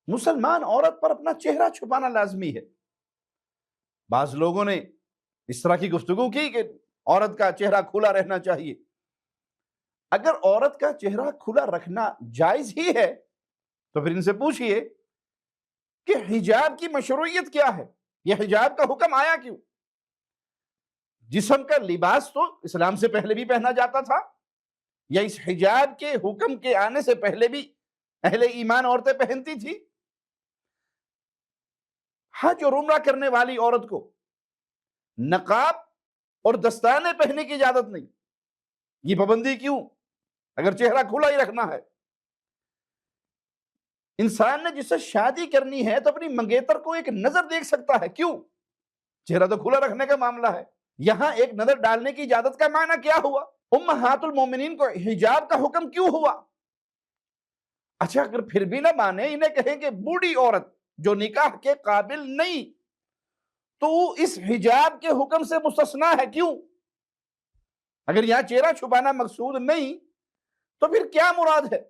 مسلمان عورت پر اپنا چہرہ چھپانا لازمی ہے۔ بعض لوگوں نے اس طرح کی گفتگو کی کہ عورت کا چہرہ کھلا رہنا چاہیے۔ اگر عورت کا چہرہ کھلا رکھنا جائز ہی ہے تو پھر ان سے پوچھئے کہ حجاب کی مشروعیت کیا ہے؟ یہ حجاب کا حکم آیا کیوں؟ جسم کا لباس تو اسلام سے پہلے بھی پہنا جاتا تھا، یا اس حجاب کے حکم کے آنے سے پہلے بھی اہل ایمان عورتیں پہنتی تھی؟ حج اور عمرہ کرنے والی عورت کو نقاب اور دستانے پہننے کی اجازت نہیں، یہ پابندی کیوں اگر چہرہ کھلا ہی رکھنا ہے؟ انسان نے جس سے شادی کرنی ہے تو اپنی منگیتر کو ایک نظر دیکھ سکتا ہے، کیوں؟ چہرہ تو کھلا رکھنے کا معاملہ ہے، یہاں ایک نظر ڈالنے کی اجازت کا معنی کیا ہوا؟ امہات المومنین کو حجاب کا حکم کیوں ہوا؟ اچھا اگر پھر بھی نہ مانے، انہیں کہیں کہ بوڑھی عورت جو نکاح کے قابل نہیں تو اس حجاب کے حکم سے مستثنا ہے، کیوں؟ اگر یہاں چہرہ چھپانا مقصود نہیں تو پھر کیا مراد ہے؟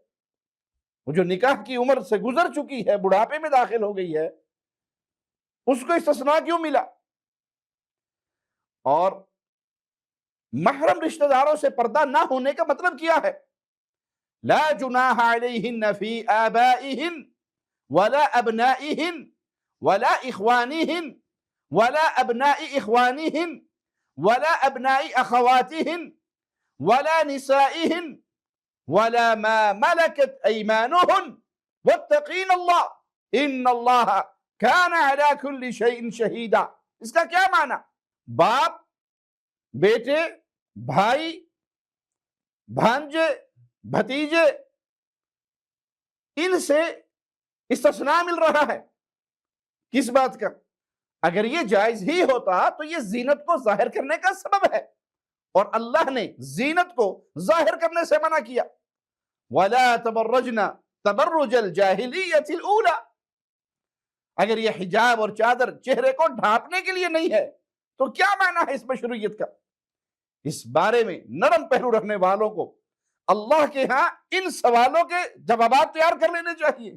وہ جو نکاح کی عمر سے گزر چکی ہے، بڑھاپے میں داخل ہو گئی ہے، اس کو استثناء کیوں ملا؟ اور محرم رشتہ داروں سے پردہ نہ ہونے کا مطلب کیا ہے؟ لا جناح علیہن فی آبائہن ولا ابنائہن ولا اخوانہن ولا ابناء اخوانہن ولا ابناء اخواتہن ولا نسائہن ولا ما ملکت ایمانہن واتقین اللہ ان اللہ کان علی کل شیء شہیدا۔ اس کا کیا معنی؟ باپ، بیٹے، بھائی، بھانجے، بھتیجے، ان سے استثناء مل رہا ہے۔ کس بات کا؟ اگر یہ جائز ہی ہوتا تو یہ زینت کو ظاہر کرنے کا سبب ہے، اور اللہ نے زینت کو ظاہر کرنے سے منع کیا۔ وَلَا تَبَرَّجْنَا تَبَرُّجَ الْجَاهِلِيَّةِ الْأُولَى۔ اگر یہ حجاب اور چادر چہرے کو ڈھانپنے کے لیے نہیں ہے تو کیا معنی ہے اس مشروعیت کا؟ اس بارے میں نرم پہلو رکھنے والوں کو اللہ کے ہاں ان سوالوں کے جوابات تیار کر لینے چاہیے۔